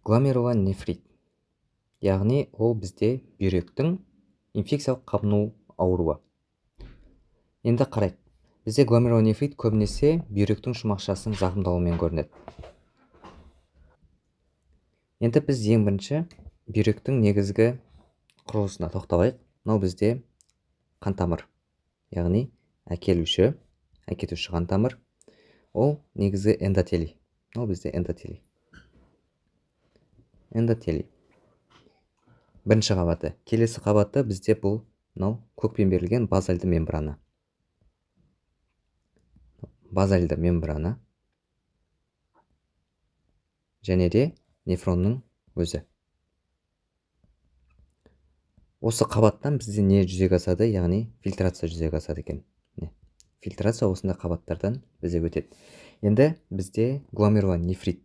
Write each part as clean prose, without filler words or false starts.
Гломерулонефрит, яғни ол бізде бүйректің инфекциялық қабыну ауруы. Енді қарайық, бізде гломерулонефрит көбінесе бүйректің шумақшасының зақымдалуымен көрінеді. Енді біз ең бірінші бүйректің негізгі құрылысына тоқталайық. Мынау бізде қантамыр, яғни әкетуші қантамыр. Ол негізгі эндотелий. Ол бізде эндотелий. Бірінші қабаты. Келесі қабаты бізде бұл көкпен берілген базальды мембрана. Базальды мембрана және де нефронның өзі. Осы қабаттан бізде не жүзеге асады, яғни фильтрация жүзеге асады екен. Фильтрация осындай қабаттардан бізде өтеді. Енді бізде гломерулонефрит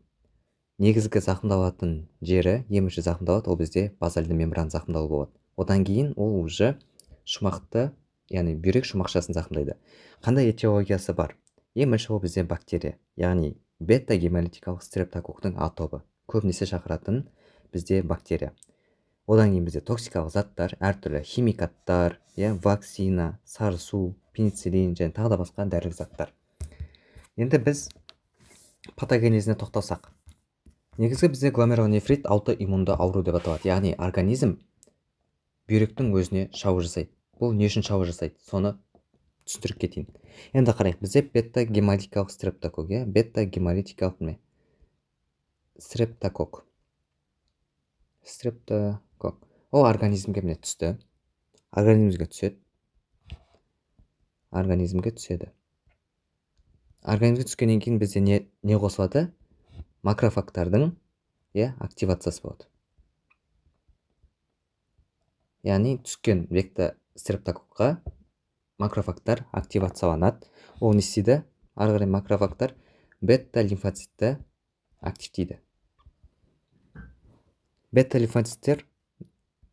негізгі зақымдалатын жері, еміші зақымдалады, ол бізде базальды мембрана зақымдалу болады. Одан кейін ол уже шумақты, яғни бүйрек шумақшасын зақымдайды. Қандай этиологиясы бар? Еміші ол бізде бактерия, яғни бета-гемолитикалық стрептококктың А тобы. Көбінесе шақыратын бізде бактерия. Одан кейін бізде токсикалық заттар, әртүрлі химикаттар, вакцина, сарысу, пенициллин және тағы да басқа дәрілік заттар. Енді біз патогенезіне тоқталсақ. Негізгі бізде гломерулонефрит аутоиммунды ауру деп аталады. Яғни организм бүйректің өзіне шабуыл жасайды. Бұл не үшін шабуыл жасайды? Соны түсіндіріп кетейін. Енді қарайық, бізде бета-гемолитикалық стрептокок, бета-гемолитикалық стрептокок. Ол организмге түсті. Организмге түседі. Организмге түскеннен кейін бізде не қосылады? Макрофагтардың активациясы болады. Яғни түскен бета-стрептококқа макрофагтар активацияланады. Ол не істейді? Ары қарай макрофагтар бета-лимфоцитті активтейді. Бета-лимфоциттер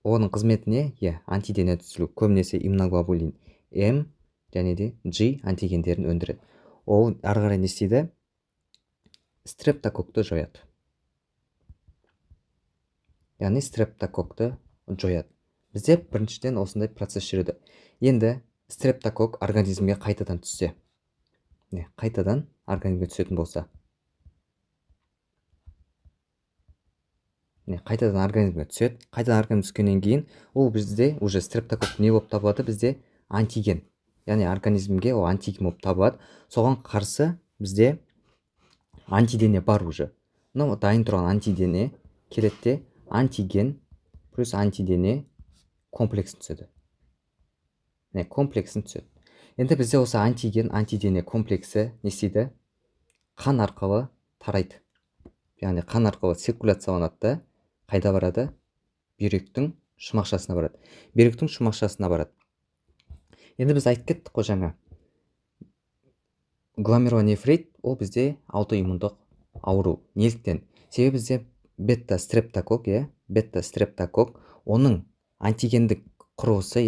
оның қызметіне антидене түзілу, көбінесе иммуноглобулин М және де G антигендерін өндіреді. Ол ары қарай не істейді? Стрептококты жояды. Яғни стрептококты жояды. Бізде біріншіден осындай процесс жүреді. Енді стрептокок организмге қайтадан түссе, қайтадан организмге түсетін болса, қайтадан организмге түседі. Қайтадан организмге түскеннен кейін ол бізде уже стрептокок не болып табылады? Бізде антиген. Яғни организмге ол антиген болып табылады. Соған қарсы бізде антидене бар уже. Дайын тұрған антидене келеді де антиген плюс антидене комплексін түседі. Енді бізде осы антидене комплексі не істейді? Қан арқылы тарайды. Яғни қан арқылы циркуляцияланады. Қайда барады? Бүйректің шумақшасына барады. Енді біз айтып кеттік қой жаңа. Гломерулонефрит ол бізде аутоиммундық ауру. Неліктен? Себебі бізде бета-стрептокок, оның антигендік құрылысы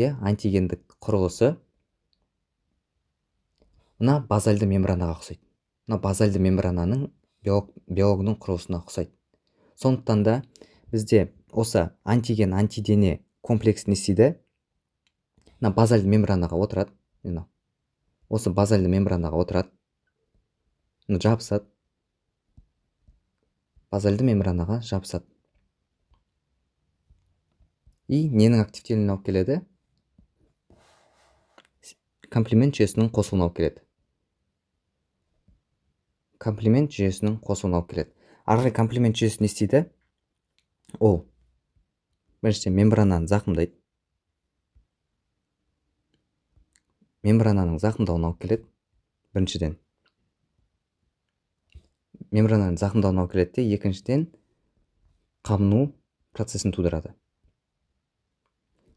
мына базальды мембранаға ұқсайды. Мына базальды мембрананың биологының құрылысына ұқсайды. Сондықтан да бізде осы антиген-антидене комплекс не істейді? Мына базальды мембранаға отырады. Осы базальды мембранаға отырады. Жабысады. Базальды мембранаға жабысады. И ненің активтелуіне алып келеді? Комплемент жүйесінің қосылуына алып келеді. Арғы комплемент жүйесі не істейді? Ол біріншіден мембрананы зақымдайды. Мембрананың зақымдауына алып келеді. Біріншіден мембрананың зақымдауына алып келеді де, екіншіден қабыну процесін тудырады.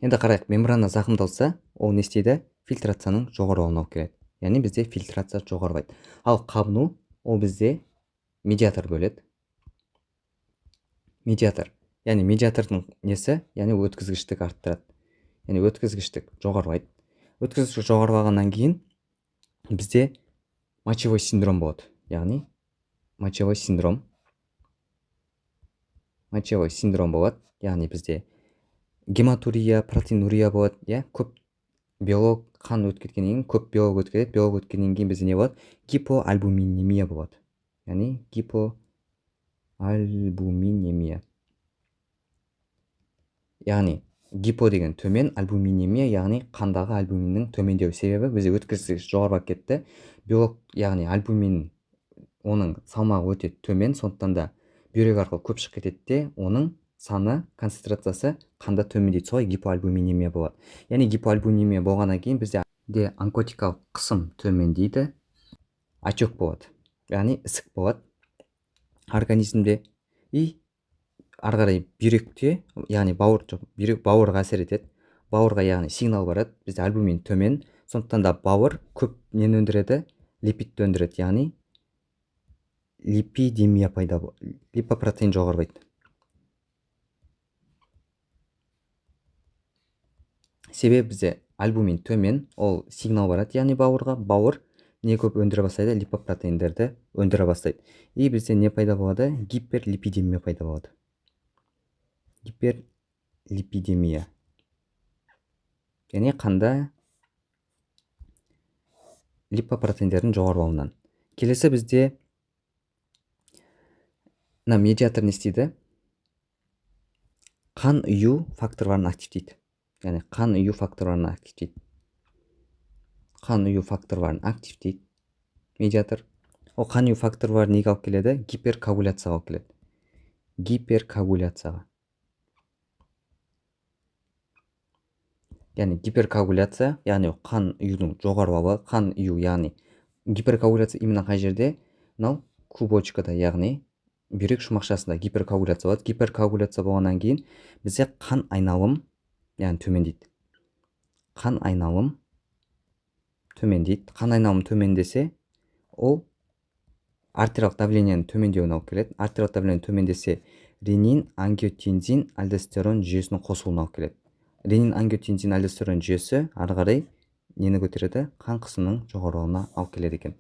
Енді қарайық, мембрана зақымдалса, ол не істейді? Фильтрацияның жоғарылауына алып келеді. Яғни бізде фильтрация жоғарылайды. Ал қабыну ол бізде медиатор бөледі. Яғни медиатордың несі? Яғни өткізгіштік арттырады. Яғни өткізгіштік жоғарылайды. Өткізгіштік жоғарылағаннан кейін бізде мочевой синдром болады. Яғни мочевой синдром. мочевой синдром болады, яғни бізде гематурия, протеинурия болады, иә, көп белок қан өтіп кеткеннен кейін көп белок өтіп кетеді, белок өткеннен кейін бізде не болады? Гипоальбуминемия болады, яғни гипоальбуминемия. Яғни гипо деген төмен, альбуминемия яғни қандағы альбуминнің төмендеуі. Себебі бізде өткізгіш жоғарылап кетті. Белок, яғни альбумин, оның салмағы өте төмен, сондықтан да бүйрек арқылы көп шығып кетеді де, оның саны, концентрациясы қанда төмендейді. Солай гипоальбуминемия болады. Яғни гипоальбуминемия болғаннан кейін бізде онкотикалық қысым төмендейді, отек болады, яғни ісік болады организмде. И ары қарай бүйректе, яғни бауырға әсер етеді. Бауырға яғни сигнал барады, бізде альбумин төмен, сондықтан да бауыр көп нені өндіреді? Липидті өндіреді, яғни липидемия пайда болады, липопротеин жоғарылайды. Себебі бізде альбумин төмен, ол сигнал барады, яғни бауырға, бауыр не көп өндіре бастайды? Липопротеиндерді өндіре бастайды. И бізде не пайда болады? Гиперлипидемия пайда болады. Гиперлипидемия, яғни қанда липопротеиндердің жоғарылауынан. Келесі бізде медиатор не істейді? Қан ұю факторларын активтейді. Яғни қан ұю факторларын активтейді. Қан ұю факторларын активтейді медиатор. Ол қан ұю факторлары неге алып келеді? Гиперкоагуляцияға алып келеді. Гиперкоагуляцияға. Яғни гиперкоагуляция, яғни қан ұюдың жоғарылауы, қан ұю, яғни гиперкоагуляция именно қай жерде? Мынау клубочкада, яғни бүйрек шумақшасында гиперкоагуляция болады. Гиперкоагуляция болғаннан кейін бізде қан айналым, яғни төмендейді. Қан айналым төмендейді. Қан айналым төмендесе, ол артериялық давлениенің төмендеуіне алып келеді. Артериялық давление төмендесе, ренин, ангиотензин, альдостерон жүйесінің қосылуына алып келеді. Ренин, ангиотензин, альдостерон жүйесі ары қарай нені көтереді? Қан қысымының жоғарылауына алып келеді екен.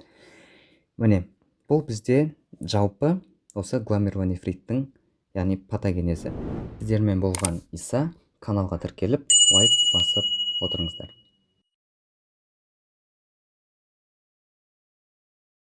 Міне, бұл бізде жалпы осы гломерулонефриттің, яғни патогенезі. Сіздермен болған Иса, каналға тіркеліп, лайк басып отырыңыздар.